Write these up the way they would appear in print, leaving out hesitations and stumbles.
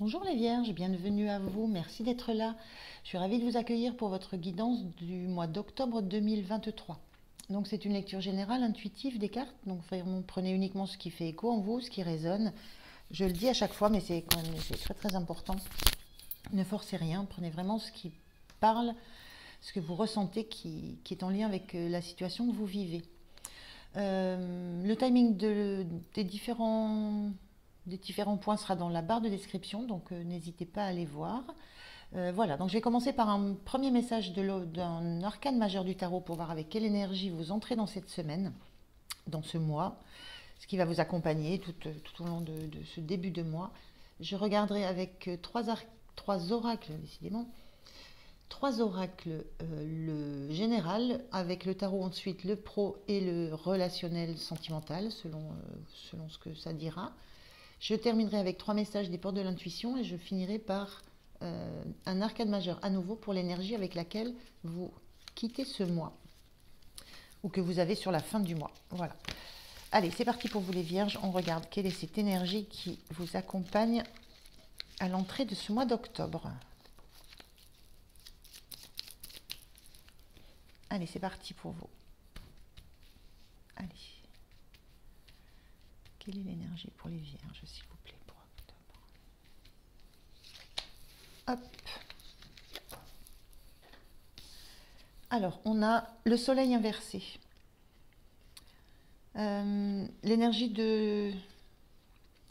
Bonjour les Vierges, bienvenue à vous, merci d'être là. Je suis ravie de vous accueillir pour votre guidance du mois d'octobre 2023. Donc c'est une lecture générale, intuitive des cartes, donc vraiment prenez uniquement ce qui fait écho en vous, ce qui résonne. Je le dis à chaque fois, mais c'est quand même très très important. Ne forcez rien, prenez vraiment ce qui parle, ce que vous ressentez qui est en lien avec la situation que vous vivez. Le timing des différents points sera dans la barre de description, donc n'hésitez pas à aller voir. Voilà, donc je vais commencer par un premier message d'un arcane majeur du tarot pour voir avec quelle énergie vous entrez dans cette semaine, dans ce mois, ce qui va vous accompagner tout au long de ce début de mois. Je regarderai avec trois oracles, décidément. Trois oracles, le général, avec le tarot ensuite le pro et le relationnel sentimental, selon ce que ça dira. Je terminerai avec trois messages des portes de l'intuition et je finirai par un arcane majeur à nouveau pour l'énergie avec laquelle vous quittez ce mois ou que vous avez sur la fin du mois. Voilà. Allez, c'est parti pour vous les Vierges. On regarde quelle est cette énergie qui vous accompagne à l'entrée de ce mois d'octobre. Allez, c'est parti pour vous. Allez. Quelle est l'énergie pour les Vierges, s'il vous plaît, pour octobre? Hop. Alors, on a le soleil inversé. L'énergie de...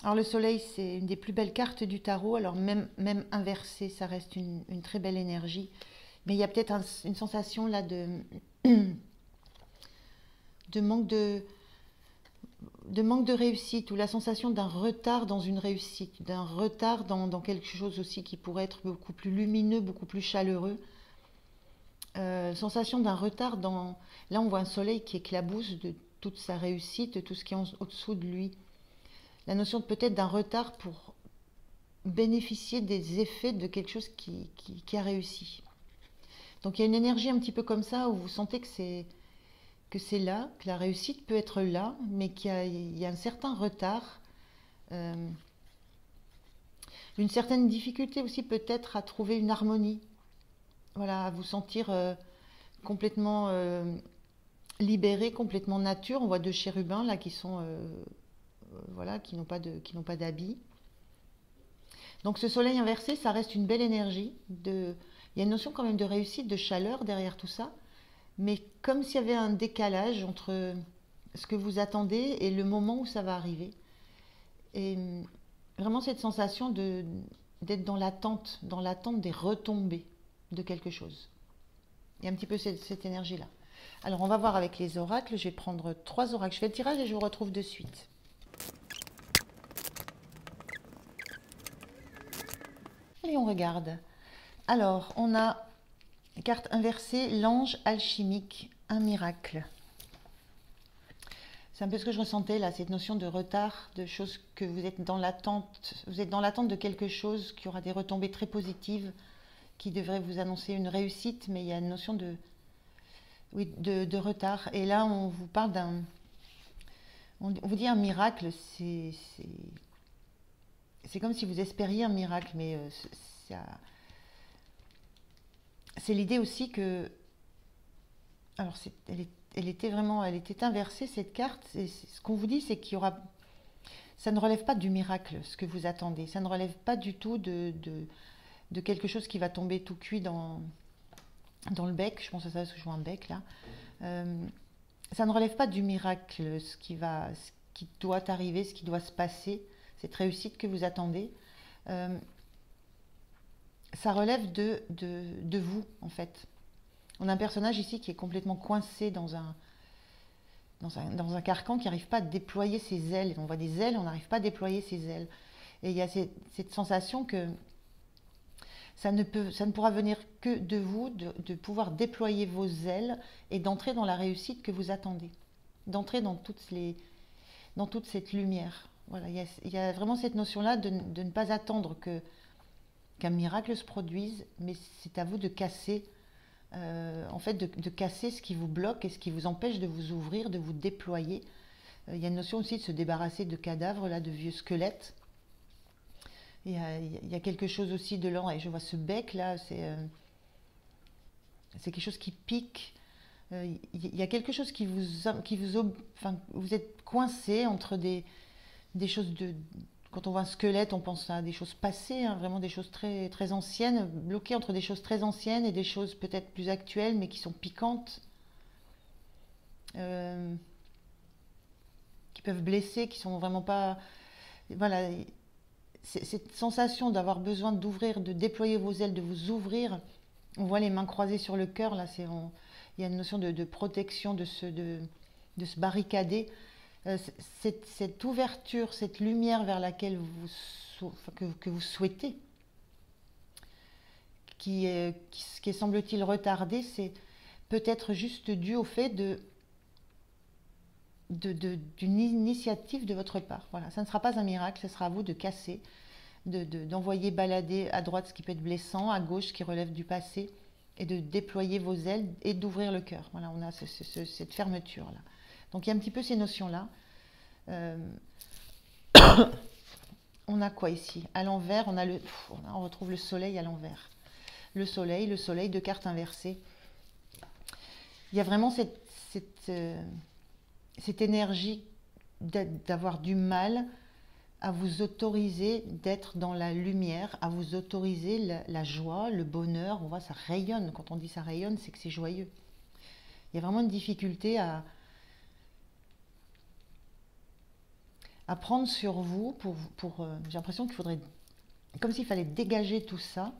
Alors, le soleil, c'est une des plus belles cartes du tarot. Alors, même inversé, ça reste une très belle énergie. Mais il y a peut-être une sensation là de manque de réussite, ou la sensation d'un retard dans une réussite, d'un retard dans quelque chose aussi qui pourrait être beaucoup plus lumineux, beaucoup plus chaleureux. Sensation d'un retard dans... Là, on voit un soleil qui éclabousse de toute sa réussite, de tout ce qui est au-dessous de lui. La notion peut-être d'un retard pour bénéficier des effets de quelque chose qui a réussi. Donc, il y a une énergie un petit peu comme ça, où vous sentez que c'est là, que la réussite peut être là, mais qu'il y a un certain retard, une certaine difficulté aussi peut-être à trouver une harmonie, voilà, à vous sentir complètement libéré, complètement nature. On voit deux chérubins là qui sont, voilà, qui n'ont pas d'habits. Donc ce soleil inversé, ça reste une belle énergie. Il y a une notion quand même de réussite, de chaleur derrière tout ça. Mais comme s'il y avait un décalage entre ce que vous attendez et le moment où ça va arriver. Et vraiment cette sensation d'être dans l'attente des retombées de quelque chose. Il y a un petit peu cette énergie-là. Alors on va voir avec les oracles. Je vais prendre trois oracles. Je fais le tirage et je vous retrouve de suite. Allez, on regarde. Alors, on a... Carte inversée, l'ange alchimique, un miracle. C'est un peu ce que je ressentais là, cette notion de retard, de choses que vous êtes dans l'attente. Vous êtes dans l'attente de quelque chose qui aura des retombées très positives, qui devrait vous annoncer une réussite, mais il y a une notion de retard. Et là, on vous parle d'un... On vous dit un miracle, c'est comme si vous espériez un miracle, mais c'est l'idée aussi que... Alors, elle était inversée, cette carte. Et ce qu'on vous dit, c'est qu'il y aura... Ça ne relève pas du miracle, ce que vous attendez. Ça ne relève pas du tout de quelque chose qui va tomber tout cuit dans le bec. Je pense à ça parce que je vois un bec, là. Ça ne relève pas du miracle, ce qui doit arriver, ce qui doit se passer, cette réussite que vous attendez. Ça relève de vous, en fait. On a un personnage ici qui est complètement coincé dans un carcan, qui n'arrive pas à déployer ses ailes. On voit des ailes, on n'arrive pas à déployer ses ailes. Et il y a cette sensation que ça ne pourra venir que de vous, de pouvoir déployer vos ailes et d'entrer dans la réussite que vous attendez. D'entrer dans toute cette lumière. Voilà, il y a vraiment cette notion-là de ne pas attendre qu'un miracle se produise, mais c'est à vous de casser, en fait, de casser ce qui vous bloque et ce qui vous empêche de vous ouvrir, de vous déployer. Il y a une notion aussi de se débarrasser de cadavres, là, de vieux squelettes. Il y a quelque chose aussi de l'ordre, et je vois ce bec là, c'est quelque chose qui pique. Il y a quelque chose enfin, vous êtes coincé entre des choses de. Quand on voit un squelette, on pense à des choses passées, hein, vraiment des choses très, très anciennes, bloquées entre des choses très anciennes et des choses peut-être plus actuelles, mais qui sont piquantes, euh, qui peuvent blesser, qui sont vraiment pas. Voilà, cette sensation d'avoir besoin d'ouvrir, de déployer vos ailes, de vous ouvrir. On voit les mains croisées sur le cœur, là, il y a une notion de protection, de se barricader. Cette ouverture, cette lumière vers laquelle que vous souhaitez, qui est semble-t-il retardée, c'est peut-être juste dû au fait d'une initiative de votre part. Voilà, ça ne sera pas un miracle, ce sera à vous de casser, d'envoyer balader à droite ce qui peut être blessant, à gauche ce qui relève du passé, et de déployer vos ailes et d'ouvrir le cœur. Voilà, on a cette fermeture-là. Donc il y a un petit peu ces notions-là. Euh, on a quoi ici? À l'envers, on retrouve le soleil à l'envers. Le soleil, deux cartes inversées. Il y a vraiment cette énergie d'avoir du mal à vous autoriser d'être dans la lumière, à vous autoriser la joie, le bonheur. On voit, ça rayonne. Quand on dit ça rayonne, c'est que c'est joyeux. Il y a vraiment une difficulté à prendre sur vous j'ai l'impression qu'il faudrait, comme s'il fallait dégager tout ça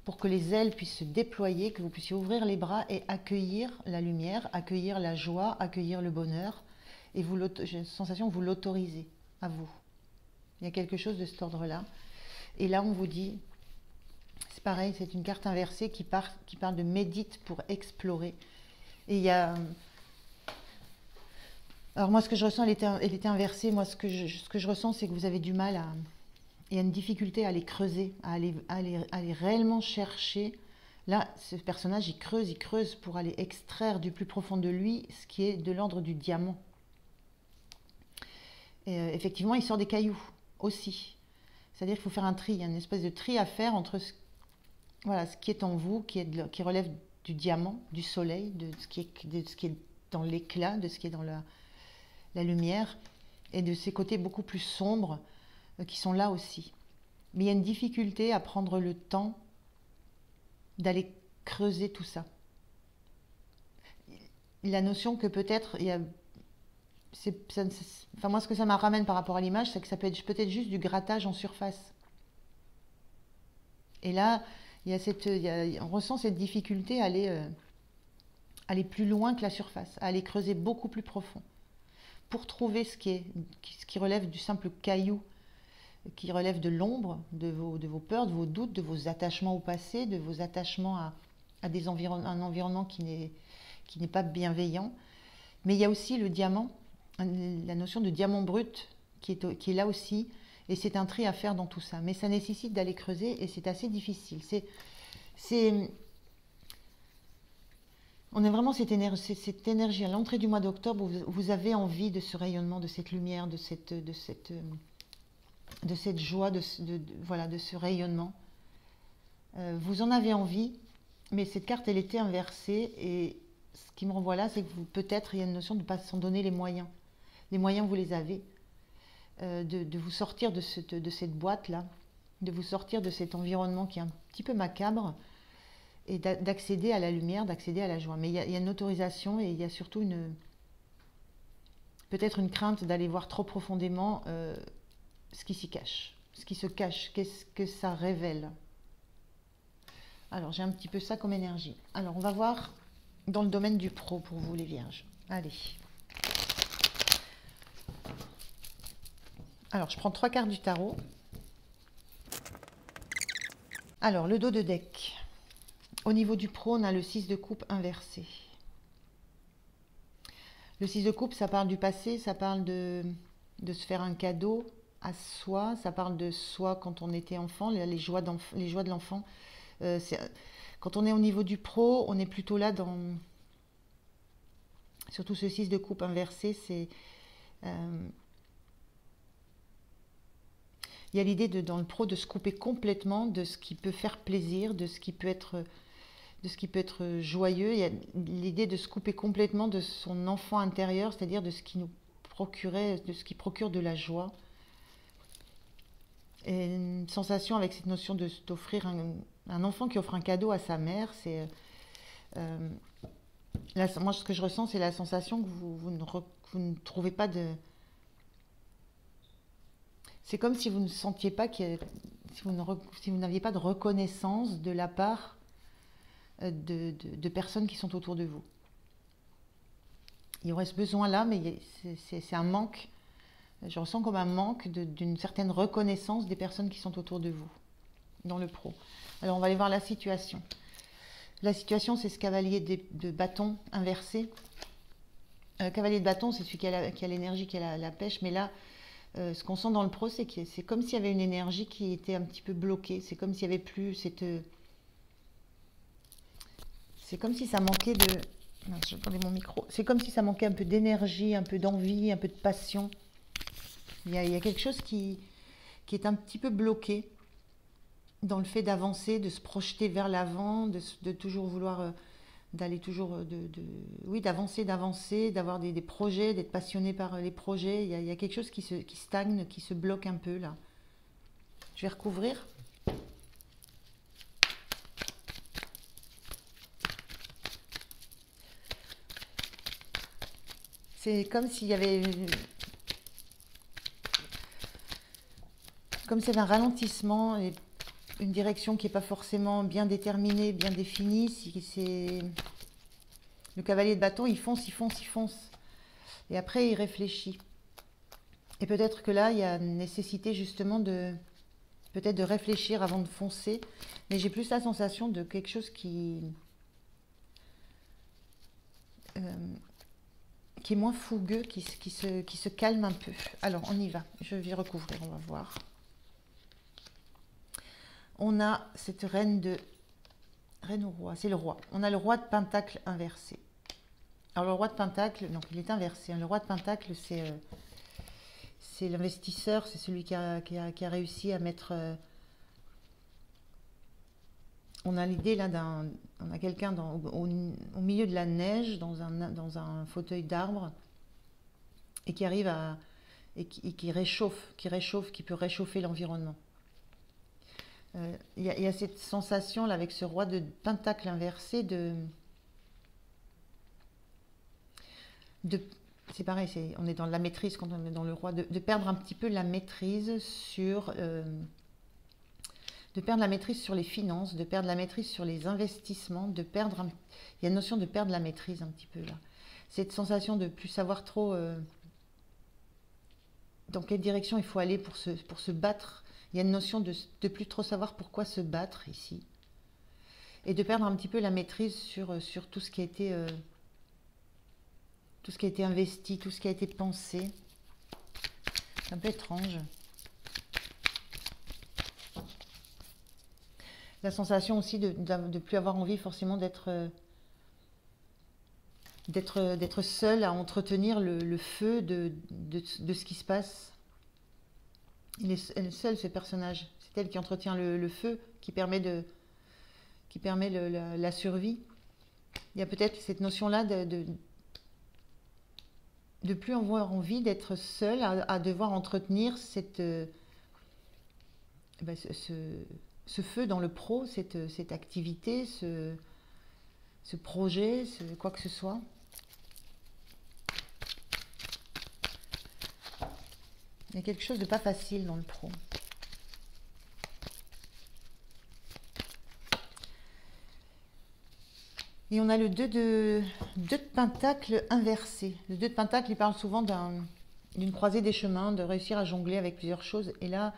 pour que les ailes puissent se déployer, que vous puissiez ouvrir les bras et accueillir la lumière, accueillir la joie, accueillir le bonheur. Et j'ai une sensation que vous l'autorisez à vous. Il y a quelque chose de cet ordre-là. Et là, on vous dit, c'est pareil, c'est une carte inversée qui parle de médite pour explorer. Et il y a... Alors moi, ce que je ressens, elle était inversée. Moi, ce que je ressens, c'est que vous avez du mal à... Il y a une difficulté à aller creuser, à aller réellement chercher. Là, ce personnage, il creuse pour aller extraire du plus profond de lui ce qui est de l'ordre du diamant. Et effectivement, il sort des cailloux aussi. C'est-à-dire qu'il faut faire un tri, il y a une espèce de tri à faire entre ce qui est en vous, qui relève du diamant, du soleil, de ce qui est dans l'éclat, de ce qui est dans la lumière, et de ces côtés beaucoup plus sombres qui sont là aussi. Mais il y a une difficulté à prendre le temps d'aller creuser tout ça. La notion que peut-être il y a... Enfin, moi, ce que ça me ramène par rapport à l'image, c'est que ça peut être peut-être juste du grattage en surface. Et là, on ressent cette difficulté à aller plus loin que la surface, à aller creuser beaucoup plus profond, pour trouver ce qui relève du simple caillou, qui relève de l'ombre, de vos peurs, de vos doutes, de vos attachements au passé, de vos attachements à un environnement qui n'est pas bienveillant. Mais il y a aussi le diamant, la notion de diamant brut qui est là aussi, et c'est un tri à faire dans tout ça. Mais ça nécessite d'aller creuser et c'est assez difficile. On a vraiment cette énergie à l'entrée du mois d'octobre où vous avez envie de ce rayonnement, de cette lumière, de cette joie, voilà, de ce rayonnement. Vous en avez envie, mais cette carte, elle était inversée. Et ce qui me renvoie là, c'est que peut-être il y a une notion de ne pas s'en donner les moyens. Les moyens, vous les avez. De vous sortir de cette boîte-là, de vous sortir de cet environnement qui est un petit peu macabre, et d'accéder à la lumière, d'accéder à la joie. Mais il y a une autorisation et il y a surtout peut-être une crainte d'aller voir trop profondément ce qui s'y cache. Ce qui se cache, qu'est-ce que ça révèle? Alors, j'ai un petit peu ça comme énergie. Alors, on va voir dans le domaine du pro pour vous, les vierges. Allez. Alors, je prends 3 cartes du tarot. Alors, le dos de deck. Au niveau du pro, on a le 6 de coupe inversé. Le 6 de coupe, ça parle du passé, ça parle de se faire un cadeau à soi, ça parle de soi quand on était enfant, les joies de l'enfant. Quand on est au niveau du pro, on est plutôt là dans... Surtout ce 6 de coupe inversé, c'est... il y a l'idée dans le pro de se couper complètement de ce qui peut faire plaisir, de ce qui peut être joyeux. Il y a l'idée de se couper complètement de son enfant intérieur, c'est-à-dire de ce qui nous procurait, de ce qui procure de la joie. Et une sensation avec cette notion d'offrir un enfant qui offre un cadeau à sa mère, c'est moi ce que je ressens, c'est la sensation que vous ne trouvez pas de. C'est comme si vous ne sentiez pas si vous n'aviez pas de reconnaissance de la part de personnes qui sont autour de vous. Il y aurait ce besoin-là, mais c'est un manque. Je ressens comme un manque d'une certaine reconnaissance des personnes qui sont autour de vous, dans le pro. Alors on va aller voir la situation. La situation, c'est ce cavalier de bâton inversé. Cavalier de bâton, c'est celui qui a l'énergie, qui a la pêche, mais là, ce qu'on sent dans le pro, c'est que c'est comme s'il y avait une énergie qui était un petit peu bloquée. C'est comme s'il y avait plus cette. C'est comme si ça manquait de. Non, je vais prendre mon micro. C'est comme si ça manquait un peu d'énergie, un peu d'envie, un peu de passion. Il y a quelque chose qui est un petit peu bloqué dans le fait d'avancer, de se projeter vers l'avant, de toujours vouloir. D'aller toujours. Oui, d'avancer, d'avoir des projets, d'être passionné par les projets. Il y a quelque chose qui stagne, qui se bloque un peu là. Je vais recouvrir. C'est comme s'il y avait un ralentissement et une direction qui n'est pas forcément bien déterminée, bien définie. Le cavalier de bâton, il fonce. Et après, il réfléchit. Et peut-être que là, il y a nécessité justement peut-être de réfléchir avant de foncer. Mais j'ai plus la sensation de quelque chose qui est moins fougueux, qui se calme un peu. Alors, on y va. Je vais recouvrir, on va voir. On a cette reine au roi, c'est le roi. On a le roi de Pentacle inversé. Alors, le roi de Pentacle, donc il est inversé. Le roi de Pentacle, c'est l'investisseur, c'est celui qui a réussi à mettre. On a l'idée là on a quelqu'un au milieu de la neige, dans un fauteuil d'arbre, et qui arrive qui réchauffe, qui peut réchauffer l'environnement. Il y a cette sensation là avec ce roi de Pentacle inversé c'est pareil, on est dans la maîtrise quand on est dans le roi, de perdre un petit peu la maîtrise sur les finances, de perdre la maîtrise sur les investissements, il y a une notion de perdre la maîtrise un petit peu là. Cette sensation de plus savoir trop dans quelle direction il faut aller pour se battre. Il y a une notion de plus trop savoir pourquoi se battre ici. Et de perdre un petit peu la maîtrise sur tout ce qui a été investi, tout ce qui a été pensé. C'est un peu étrange. La sensation aussi de ne plus avoir envie forcément d'être seul à entretenir le feu de ce qui se passe. Elle est seule, ce personnage. C'est elle qui entretient le feu, qui permet la survie. Il y a peut-être cette notion-là de plus avoir envie d'être seule, à devoir entretenir ce feu dans le pro, cette activité, ce projet, quoi que ce soit. Il y a quelque chose de pas facile dans le pro. Et on a le 2 de Pentacle inversé. Le 2 de Pentacle, il parle souvent d'une croisée des chemins, de réussir à jongler avec plusieurs choses. Et là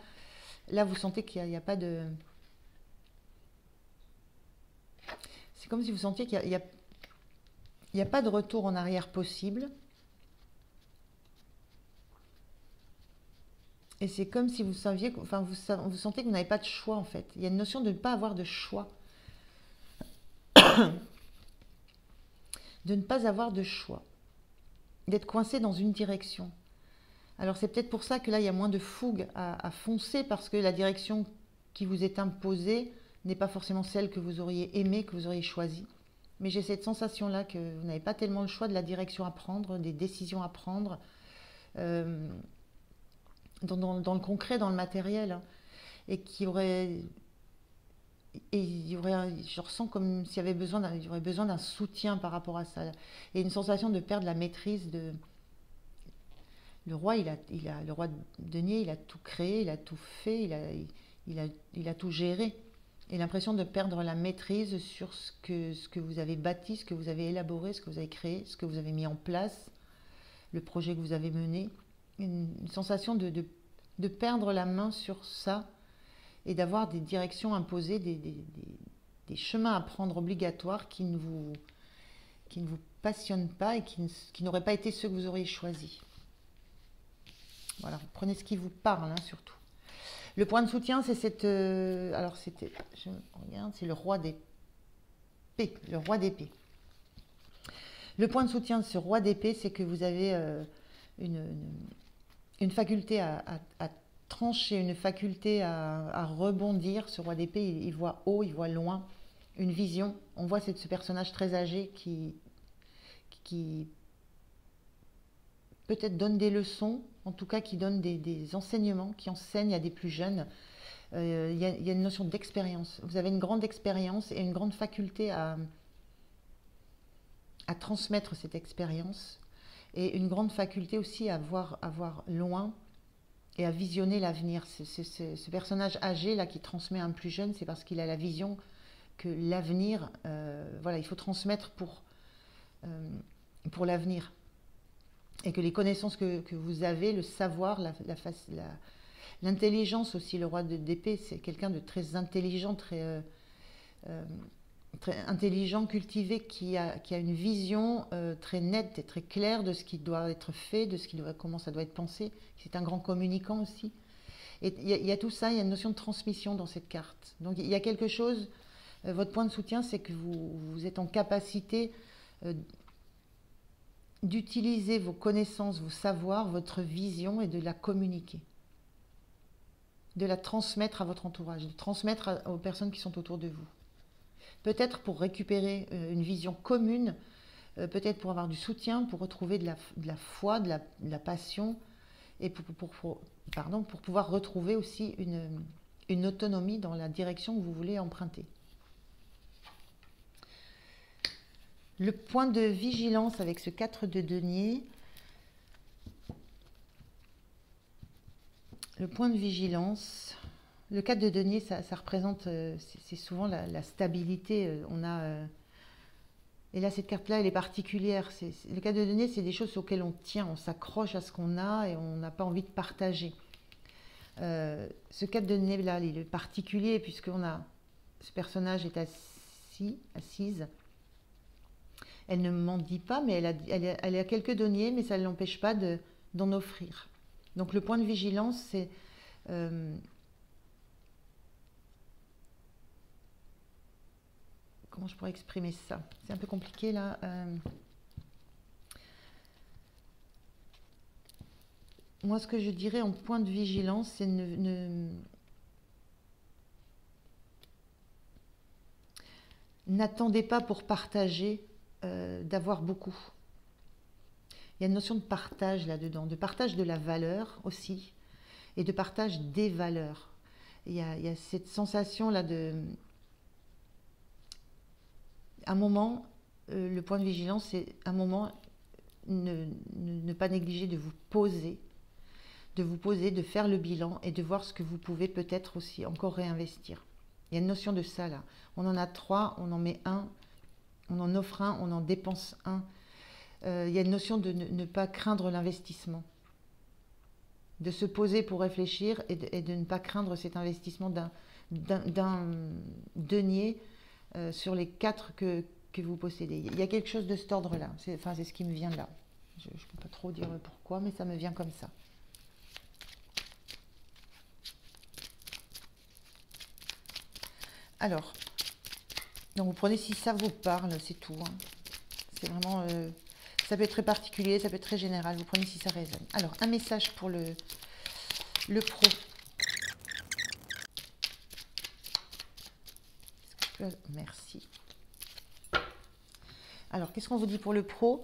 vous sentez qu'il n'y a pas de... C'est comme si vous sentiez qu'il n'y a pas de retour en arrière possible. Et c'est comme si vous saviez, enfin vous sentez que vous n'avez pas de choix en fait. Il y a une notion de ne pas avoir de choix. De ne pas avoir de choix. D'être coincé dans une direction. Alors c'est peut-être pour ça que là, il y a moins de fougue à foncer, parce que la direction qui vous est imposée n'est pas forcément celle que vous auriez aimée, que vous auriez choisie. Mais j'ai cette sensation-là que vous n'avez pas tellement le choix de la direction à prendre, des décisions à prendre, euh, dans le concret, dans le matériel, hein, et qui aurait... Et il y aurait, je ressens comme s'il y avait besoin il y aurait besoin d'un soutien par rapport à ça. Et une sensation de perdre la maîtrise de... Le roi, le roi de denier, il a tout créé, il a tout fait, il a tout géré. Et l'impression de perdre la maîtrise sur ce que vous avez bâti, ce que vous avez élaboré, ce que vous avez créé, ce que vous avez mis en place, le projet que vous avez mené. Une sensation de perdre la main sur ça et d'avoir des directions imposées, des chemins à prendre obligatoires qui ne vous passionnent pas et qui n'auraient pas été ceux que vous auriez choisis. Voilà, vous prenez ce qui vous parle, hein, surtout. Le point de soutien, c'est cette... alors, c'était... Je regarde, c'est le roi d'épée. Le roi d'épée. Le point de soutien de ce roi d'épée, c'est que vous avez une faculté à trancher, une faculté à rebondir. Ce roi d'épée, il voit haut, il voit loin, une vision. On voit ce personnage très âgé qui peut-être donne des leçons, en tout cas qui donne des enseignements, qui enseigne à des plus jeunes. Il y a une notion d'expérience. Vous avez une grande expérience et une grande faculté à transmettre cette expérience, et une grande faculté aussi à voir loin et à visionner l'avenir. Ce personnage âgé là qui transmet à un plus jeune, c'est parce qu'il a la vision que l'avenir, voilà, il faut transmettre pour l'avenir. Et que les connaissances que vous avez, le savoir, l'intelligence aussi, le roi d'épée, c'est quelqu'un de très intelligent, très intelligent, cultivé, qui a une vision très nette et très claire de ce qui doit être fait, comment ça doit être pensé. C'est un grand communicant aussi. Et il y a tout ça, il y a une notion de transmission dans cette carte. Donc il y a quelque chose, votre point de soutien, c'est que vous êtes en capacité d'utiliser vos connaissances, vos savoirs, votre vision et de la communiquer. De la transmettre à votre entourage, de transmettre aux personnes qui sont autour de vous. Peut-être pour récupérer une vision commune, peut-être pour avoir du soutien, pour retrouver de la foi, de la passion, et pour pouvoir retrouver aussi une autonomie dans la direction que vous voulez emprunter. Le point de vigilance avec ce 4 de denier. Le point de vigilance, le 4 de denier, ça représente, c'est souvent la stabilité. Et là, cette carte-là, elle est particulière. Le 4 de denier, c'est des choses auxquelles on tient, on s'accroche à ce qu'on a et on n'a pas envie de partager. Ce 4 de denier-là, il est particulier ce personnage est assise. Elle ne mendie pas, mais elle a quelques deniers, mais ça ne l'empêche pas d'en offrir. Donc le point de vigilance, c'est comment je pourrais exprimer ça? C'est un peu compliqué là. Moi, ce que je dirais en point de vigilance, c'est n'attendez pas pour partager d'avoir beaucoup. Il y a une notion de partage là-dedans, de partage de la valeur aussi, et de partage des valeurs. Il y a cette sensation là un moment, le point de vigilance, c'est un moment, ne pas négliger de vous poser, de faire le bilan et de voir ce que vous pouvez peut-être aussi encore réinvestir. Il y a une notion de ça là. On en a 3, on en met un, on en offre un, on en dépense un. Il y a une notion de ne pas craindre l'investissement, de se poser pour réfléchir et de ne pas craindre cet investissement d'un denier sur les 4 que vous possédez. Il y a quelque chose de cet ordre-là. C'est ce qui me vient là. Je ne peux pas trop dire pourquoi, mais ça me vient comme ça. Alors, donc vous prenez si ça vous parle, c'est tout. Hein. C'est vraiment... Ça peut être très particulier, ça peut être très général. Vous prenez si ça résonne. Alors, un message pour le pro. Merci. Alors, qu'est-ce qu'on vous dit pour le pro?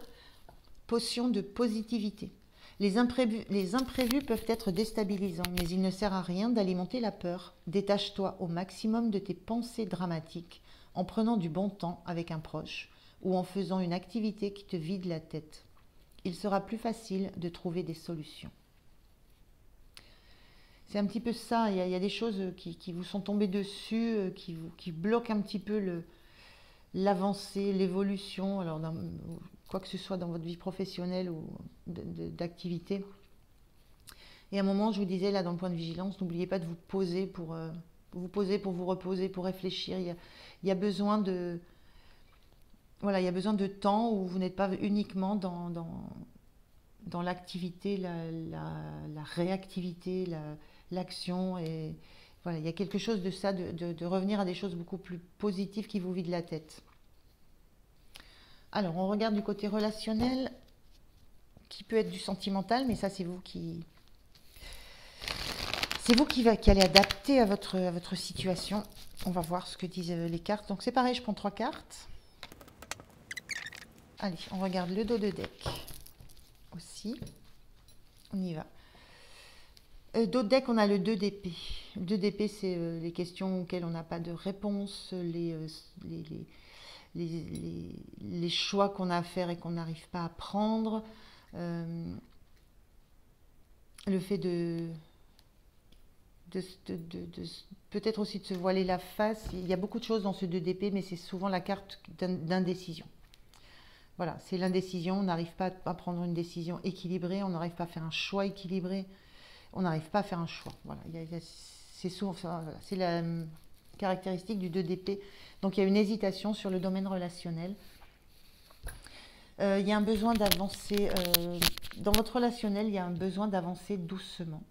Potion de positivité. Les imprévus peuvent être déstabilisants, mais il ne sert à rien d'alimenter la peur. Détache-toi au maximum de tes pensées dramatiques en prenant du bon temps avec un proche ou en faisant une activité qui te vide la tête. Il sera plus facile de trouver des solutions. C'est un petit peu ça, il y a des choses qui vous sont tombées dessus, qui bloquent un petit peu l'avancée, l'évolution, alors quoi que ce soit dans votre vie professionnelle ou d'activité. Et à un moment, je vous disais, là, dans le point de vigilance, n'oubliez pas de vous poser pour vous reposer, pour réfléchir. Il y a besoin de... Voilà, il y a besoin de temps où vous n'êtes pas uniquement dans l'activité, la réactivité, l'action. Et voilà, il y a quelque chose de ça, de revenir à des choses beaucoup plus positives qui vous vident la tête. Alors, on regarde du côté relationnel, qui peut être du sentimental, mais ça, c'est vous qui allez adapter à votre situation. On va voir ce que disent les cartes. Donc, c'est pareil, je prends 3 cartes. Allez, on regarde le dos de deck aussi. On y va. Dos de deck, on a le 2 d'épée. Le 2 d'épée, c'est les questions auxquelles on n'a pas de réponse, les choix qu'on a à faire et qu'on n'arrive pas à prendre. Le fait de peut-être aussi de se voiler la face. Il y a beaucoup de choses dans ce 2 d'épée, mais c'est souvent la carte d'indécision. Voilà, c'est l'indécision, on n'arrive pas à prendre une décision équilibrée, on n'arrive pas à faire un choix équilibré, on n'arrive pas à faire un choix. Voilà, c'est souvent voilà, c'est la caractéristique du 2 d'épée. Donc il y a une hésitation sur le domaine relationnel. Il y a un besoin d'avancer, dans votre relationnel, il y a un besoin d'avancer doucement.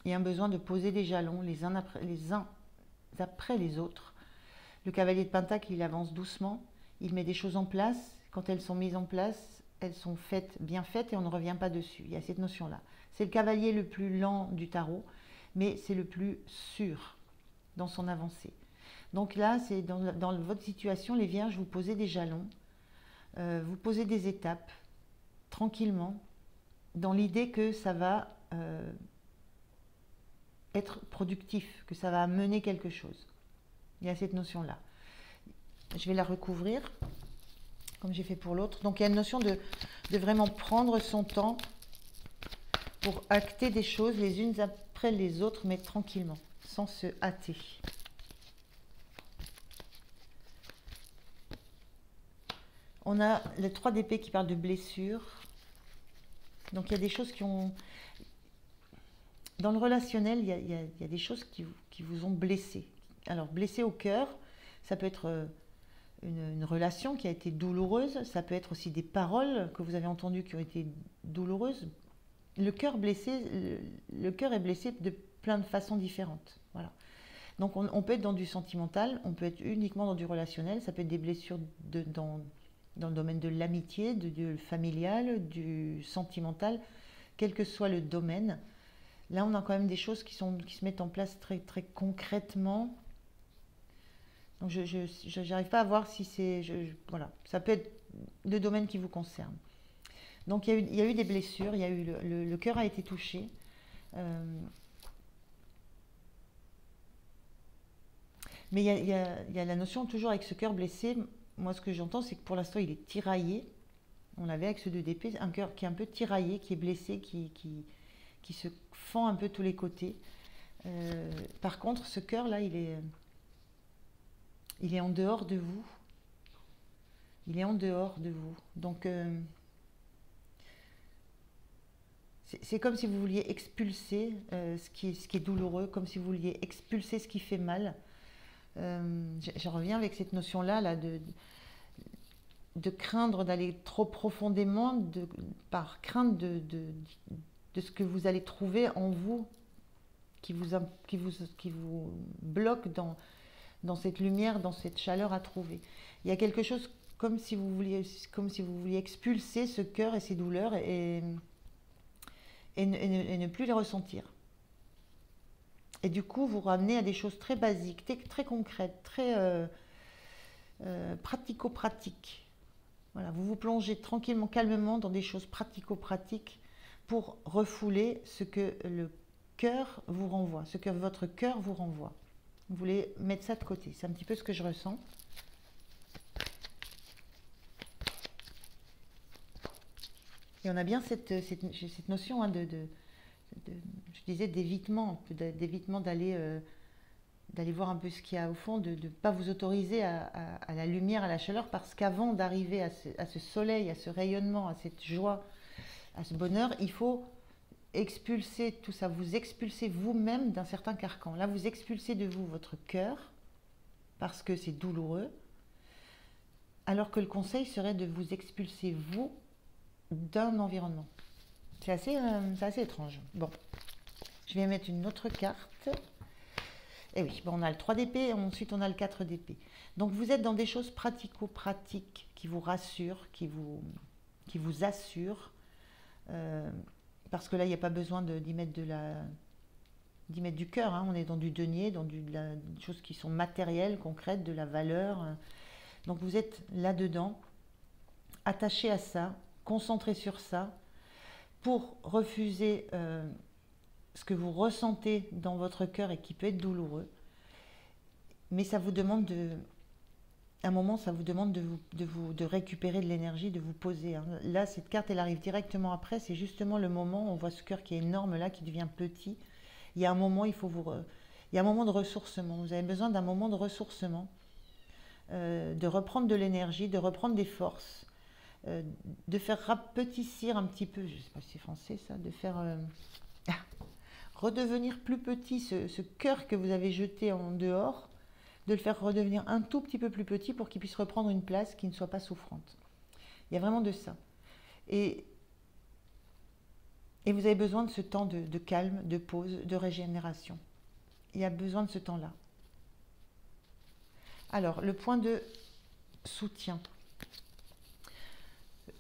Il y a un besoin de poser des jalons les uns après les autres. Le cavalier de Pentacle, il avance doucement, il met des choses en place. Quand elles sont mises en place, elles sont bien faites et on ne revient pas dessus. Il y a cette notion-là. C'est le cavalier le plus lent du tarot, mais c'est le plus sûr dans son avancée. Donc là, c'est dans votre situation, les vierges, vous posez des jalons, vous posez des étapes, tranquillement, dans l'idée que ça va être productif, que ça va mener quelque chose. Il y a cette notion-là. Je vais la recouvrir, comme j'ai fait pour l'autre. Donc il y a une notion de vraiment prendre son temps pour acter des choses les unes après les autres, mais tranquillement, sans se hâter. On a le 3 d'épée qui parle de blessures. Donc il y a des choses qui ont... Dans le relationnel, il y a des choses qui vous ont blessé. Alors, blessé au cœur, ça peut être une relation qui a été douloureuse, ça peut être aussi des paroles que vous avez entendues qui ont été douloureuses. Le cœur est blessé de plein de façons différentes. Voilà. Donc, on peut être dans du sentimental, on peut être uniquement dans du relationnel, ça peut être des blessures dans le domaine de l'amitié, du familial, du sentimental, quel que soit le domaine. Là, on a quand même des choses qui se mettent en place très, très concrètement. Donc, je n'arrive pas à voir si c'est... Voilà, ça peut être le domaine qui vous concerne. Donc, il y a eu des blessures, le cœur a été touché. Mais il y a la notion, toujours avec ce cœur blessé, moi, ce que j'entends, c'est que pour l'instant, il est tiraillé. On l'avait avec ce 2 d'épée, un cœur qui est un peu tiraillé, qui est blessé, qui se fend un peu tous les côtés. Par contre, ce cœur-là, il est en dehors de vous. Il est en dehors de vous. Donc, c'est comme si vous vouliez expulser ce qui est douloureux, comme si vous vouliez expulser ce qui fait mal. Je reviens avec cette notion-là de craindre d'aller trop profondément, par crainte de ce que vous allez trouver en vous qui vous bloque dans cette lumière, dans cette chaleur à trouver. Il y a quelque chose comme si vous vouliez expulser ce cœur et ces douleurs et ne plus les ressentir. Et du coup, vous ramenez à des choses très basiques, très concrètes, très pratico-pratiques. Voilà, vous vous plongez tranquillement, calmement dans des choses pratico-pratiques pour refouler ce que le cœur vous renvoie, ce que votre cœur vous renvoie. Vous voulez mettre ça de côté. C'est un petit peu ce que je ressens. Et on a bien cette notion hein, je disais, d'évitement d'aller voir un peu ce qu'il y a au fond, de ne pas vous autoriser à la lumière, à la chaleur, parce qu'avant d'arriver à ce soleil, à ce rayonnement, à cette joie, à ce bonheur, il faut expulser tout ça, vous expulsez vous-même d'un certain carcan. Là, vous expulsez de vous votre cœur, parce que c'est douloureux, alors que le conseil serait de vous expulser vous d'un environnement. C'est assez étrange. Bon, je vais mettre une autre carte. Et oui, bon, on a le 3 d'épée, ensuite on a le 4 d'épée. Donc vous êtes dans des choses pratico-pratiques qui vous rassurent, qui vous assurent. Parce que là, il n'y a pas besoin d'y mettre du cœur. Hein. On est dans du denier, dans des choses qui sont matérielles, concrètes, de la valeur. Donc vous êtes là-dedans, attaché à ça, concentré sur ça, pour refuser ce que vous ressentez dans votre cœur et qui peut être douloureux. Mais ça vous demande à un moment, ça vous demande de récupérer de l'énergie, de vous poser. Hein. Là, cette carte, elle arrive directement après. C'est justement le moment où on voit ce cœur qui est énorme, là, qui devient petit. Il y a un moment, il y a un moment de ressourcement. Vous avez besoin d'un moment de ressourcement, de reprendre de l'énergie, de reprendre des forces, de faire rapetissir un petit peu, je ne sais pas si c'est français ça, de faire redevenir plus petit ce cœur que vous avez jeté en dehors, de le faire redevenir un tout petit peu plus petit pour qu'il puisse reprendre une place qui ne soit pas souffrante. Il y a vraiment de ça. Et vous avez besoin de ce temps de calme, de pause, de régénération. Il y a besoin de ce temps-là. Alors, le point de soutien.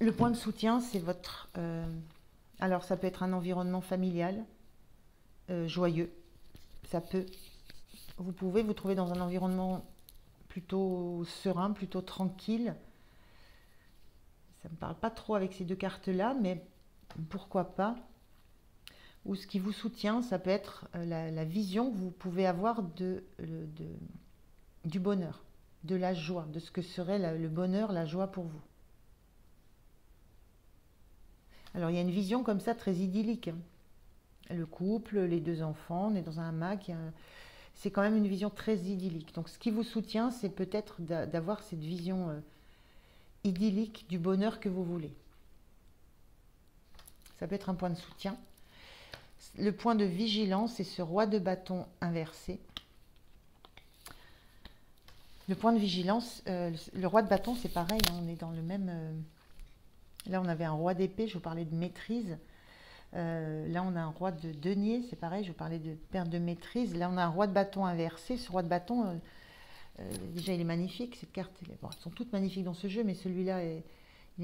Le point de soutien, c'est votre... alors, ça peut être un environnement familial, joyeux. Vous pouvez vous trouver dans un environnement plutôt serein, plutôt tranquille. Ça ne me parle pas trop avec ces deux cartes-là, mais pourquoi pas. Ou ce qui vous soutient, ça peut être la vision que vous pouvez avoir du bonheur, de la joie, de ce que serait le bonheur, la joie pour vous. Alors, il y a une vision comme ça très idyllique. Le couple, les 2 enfants, on est dans un hamac. C'est quand même une vision très idyllique. Donc, ce qui vous soutient, c'est peut-être d'avoir cette vision idyllique du bonheur que vous voulez. Ça peut être un point de soutien. Le point de vigilance, c'est ce roi de bâton inversé. Le point de vigilance, le roi de bâton, c'est pareil, hein, on est dans le même... là, on avait un roi d'épée, je vous parlais de maîtrise. Là, on a un roi de denier, c'est pareil, je vous parlais de perte de maîtrise. Là, on a un roi de bâton inversé. Ce roi de bâton, déjà, il est magnifique. Cette carte, bon, elles sont toutes magnifiques dans ce jeu, mais celui-là, il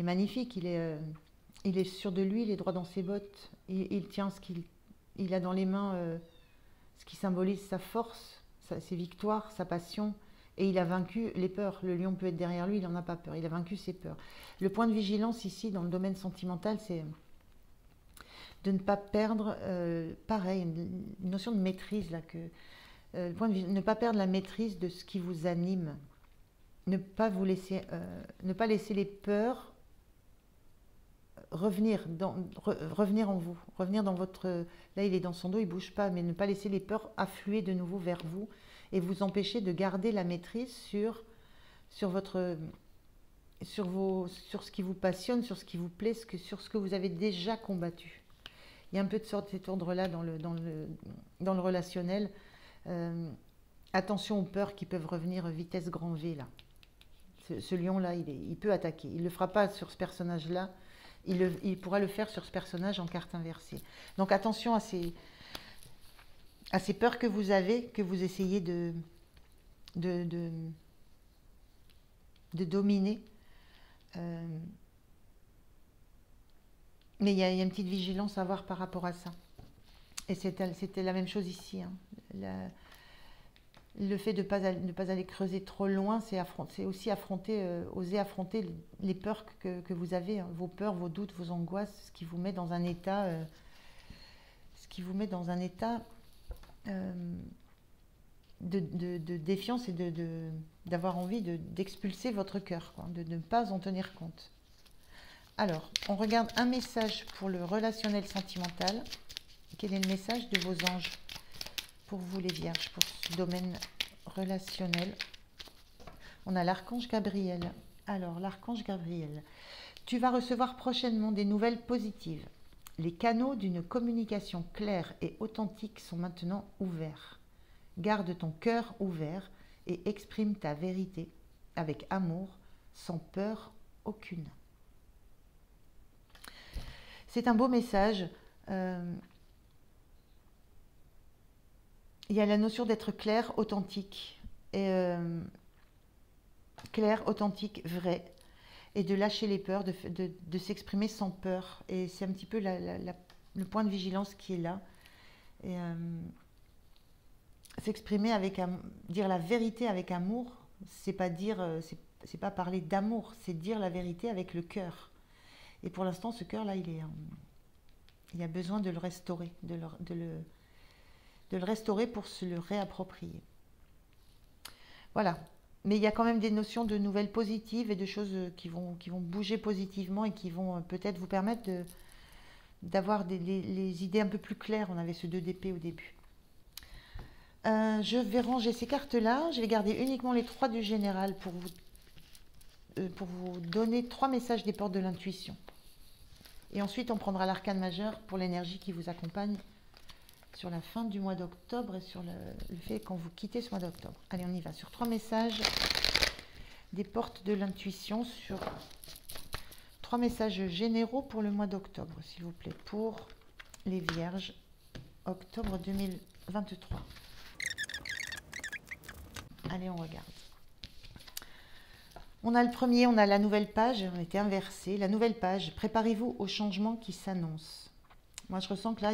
est magnifique. Il est sûr de lui, il est droit dans ses bottes. Il tient ce qu'il a dans les mains, ce qui symbolise sa force, ses victoires, sa passion. Et il a vaincu les peurs. Le lion peut être derrière lui, il n'en a pas peur. Il a vaincu ses peurs. Le point de vigilance ici, dans le domaine sentimental, c'est de ne pas perdre, pareil, une notion de maîtrise, là, ne pas perdre la maîtrise de ce qui vous anime. Ne pas laisser les peurs revenir en vous, revenir dans votre... Là, il est dans son dos, il ne bouge pas, mais ne pas laisser les peurs affluer de nouveau vers vous et vous empêcher de garder la maîtrise sur ce qui vous passionne, sur ce qui vous plaît, sur ce que vous avez déjà combattu. Il y a un peu de cet ordre-là dans le relationnel. Attention aux peurs qui peuvent revenir vitesse grand V, là. Ce lion-là, il peut attaquer. Il ne le fera pas sur ce personnage-là. Il pourra le faire sur ce personnage en carte inversée. Donc attention à ces peurs que vous avez, que vous essayez de dominer. Euh, mais il y a une petite vigilance à avoir par rapport à ça. Et c'était la même chose ici, hein. Le fait de ne pas aller creuser trop loin, c'est aussi oser affronter les peurs que vous avez, hein, vos peurs, vos doutes, vos angoisses, ce qui vous met dans un état, euh, de défiance et d'avoir envie d'expulser votre cœur, quoi, de ne pas en tenir compte. Alors, on regarde un message pour le relationnel sentimental. Quel est le message de vos anges pour vous les vierges, pour ce domaine relationnel? On a l'archange Gabriel. Alors, l'archange Gabriel, tu vas recevoir prochainement des nouvelles positives. Les canaux d'une communication claire et authentique sont maintenant ouverts. Garde ton cœur ouvert et exprime ta vérité avec amour, sans peur aucune. C'est un beau message. Il y a la notion d'être clair, authentique, vrai, et de lâcher les peurs, de s'exprimer sans peur. Et c'est un petit peu le point de vigilance qui est là. Et, s'exprimer dire la vérité avec amour, c'est pas c'est pas parler d'amour, c'est dire la vérité avec le cœur. Et pour l'instant, ce cœur-là, il y a besoin de le restaurer, de le restaurer pour se le réapproprier. Voilà. Mais il y a quand même des notions de nouvelles positives et de choses qui vont bouger positivement et qui vont peut-être vous permettre d'avoir les idées un peu plus claires. On avait ce 2 d'épée au début. Je vais ranger ces cartes-là. Je vais garder uniquement les 3 du général pour vous donner 3 messages des portes de l'intuition. Et ensuite, on prendra l'arcane majeur pour l'énergie qui vous accompagne sur la fin du mois d'octobre et sur le fait quand vous quittez ce mois d'octobre. Allez, on y va. Sur 3 messages des portes de l'intuition, sur 3 messages généraux pour le mois d'octobre, s'il vous plaît, pour les vierges, octobre 2023. Allez, on regarde. On a le premier, on a la nouvelle page, on a été inversé. La nouvelle page, préparez-vous au changement qui s'annonce. Moi, je ressens que là,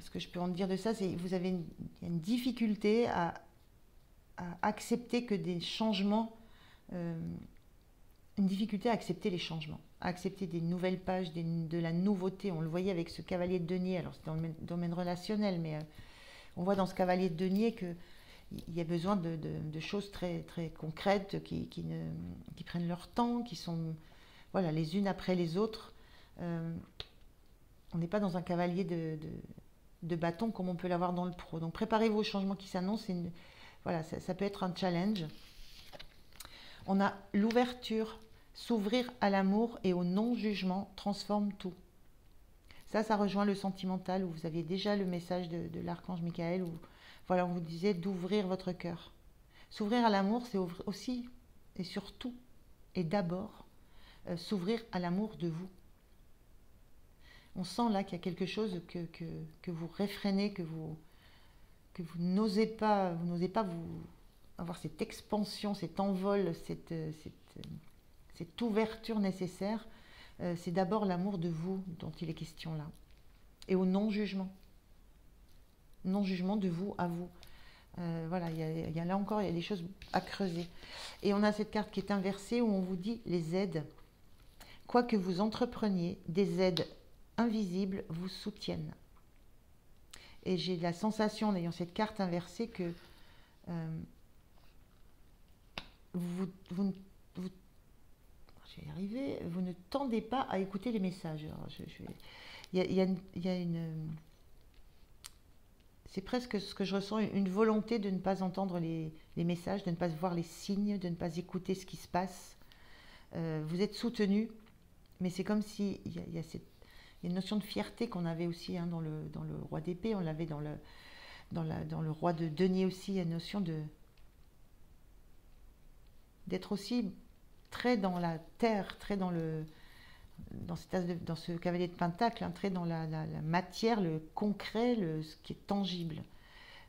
ce que je peux en dire de ça, c'est que vous avez une difficulté à accepter que des changements, une difficulté à accepter les changements, à accepter des nouvelles pages, de la nouveauté. On le voyait avec ce cavalier de denier, alors c'est dans le domaine relationnel, mais on voit dans ce cavalier de denier que il y a besoin de choses très, très concrètes qui prennent leur temps, qui sont voilà, les unes après les autres. On n'est pas dans un cavalier de bâton comme on peut l'avoir dans le pro. Donc préparez-vous au changement qui s'annonce. Voilà, ça peut être un challenge. On a l'ouverture, s'ouvrir à l'amour et au non-jugement transforme tout. Ça rejoint le sentimental où vous aviez déjà le message de l'archange Michael où voilà, on vous disait d'ouvrir votre cœur. S'ouvrir à l'amour, c'est aussi et surtout et d'abord s'ouvrir à l'amour de vous. On sent là qu'il y a quelque chose que vous réfrénez, que vous n'osez pas, avoir cette expansion, cet envol, cette ouverture nécessaire. C'est d'abord l'amour de vous dont il est question là. Et au non-jugement. Non-jugement de vous à vous. Voilà, il y a là encore, il y a des choses à creuser. Et on a cette carte qui est inversée où on vous dit les aides. Quoi que vous entrepreniez, des aides invisibles vous soutiennent. Et j'ai la sensation, en ayant cette carte inversée, que je vais y arriver, vous ne tendez pas à écouter les messages. Il y a une c'est presque ce que je ressens, une volonté de ne pas entendre les messages, de ne pas voir les signes, de ne pas écouter ce qui se passe. Vous êtes soutenu, mais c'est comme s'il y a une notion de fierté qu'on avait aussi dans le roi d'épée, on l'avait dans le roi de denier aussi, il y a une notion d'être aussi très dans la terre, très dans ce cavalier de pentacle, très dans la matière, le concret, ce qui est tangible.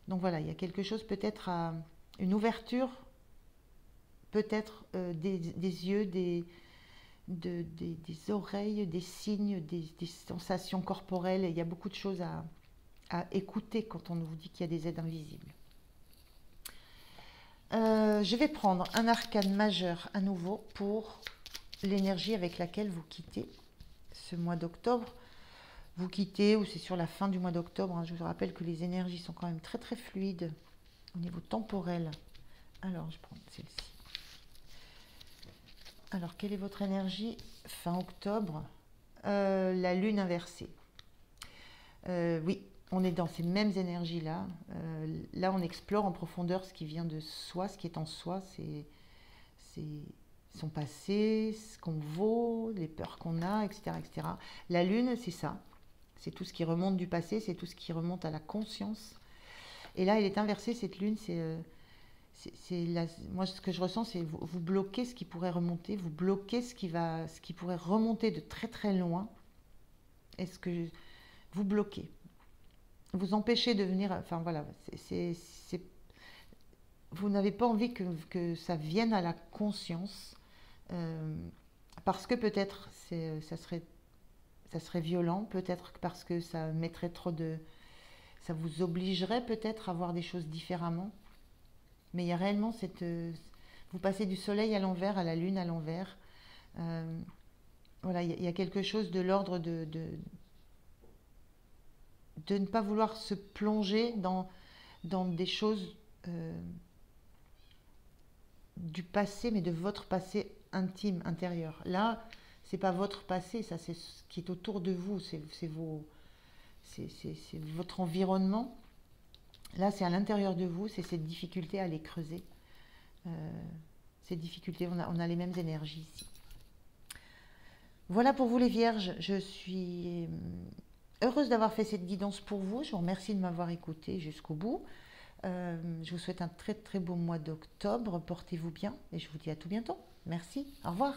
Donc voilà, il y a quelque chose peut-être une ouverture peut-être des yeux, des oreilles, des signes, des sensations corporelles. Il y a beaucoup de choses à écouter quand on vous dit qu'il y a des aides invisibles. Je vais prendre un arcane majeur à nouveau pour l'énergie avec laquelle vous quittez ce mois d'octobre. Vous quittez, ou c'est sur la fin du mois d'octobre, hein. Je vous rappelle que les énergies sont quand même très très fluides au niveau temporel. Alors, je prends celle-ci. Alors, quelle est votre énergie fin octobre? La lune inversée. Oui, on est dans ces mêmes énergies-là. Là, on explore en profondeur ce qui vient de soi, ce qui est en soi. C'est son passé, ce qu'on vaut, les peurs qu'on a, etc., etc. La lune, c'est ça. C'est tout ce qui remonte du passé, c'est tout ce qui remonte à la conscience. Et là, elle est inversée, cette lune, moi, ce que je ressens, c'est vous bloquez ce qui pourrait remonter, vous bloquez ce qui pourrait remonter de très très loin. Est-ce que vous bloquez? Vous empêchez de venir, enfin voilà, vous n'avez pas envie que ça vienne à la conscience, parce que peut-être ça serait violent, peut-être parce que ça mettrait ça vous obligerait peut-être à voir des choses différemment. Mais il y a réellement vous passez du soleil à l'envers à la lune à l'envers. Voilà, il y a quelque chose de l'ordre de ne pas vouloir se plonger dans des choses du passé, mais de votre passé intime, intérieur. Là, c'est pas votre passé, ça c'est ce qui est autour de vous, c'est votre environnement. Là, c'est à l'intérieur de vous, c'est cette difficulté à les creuser. Ces difficultés, on a les mêmes énergies ici. Voilà pour vous les vierges, je suis heureuse d'avoir fait cette guidance pour vous. Je vous remercie de m'avoir écouté jusqu'au bout. Je vous souhaite un très très beau mois d'octobre. Portez-vous bien et je vous dis à tout bientôt. Merci, au revoir.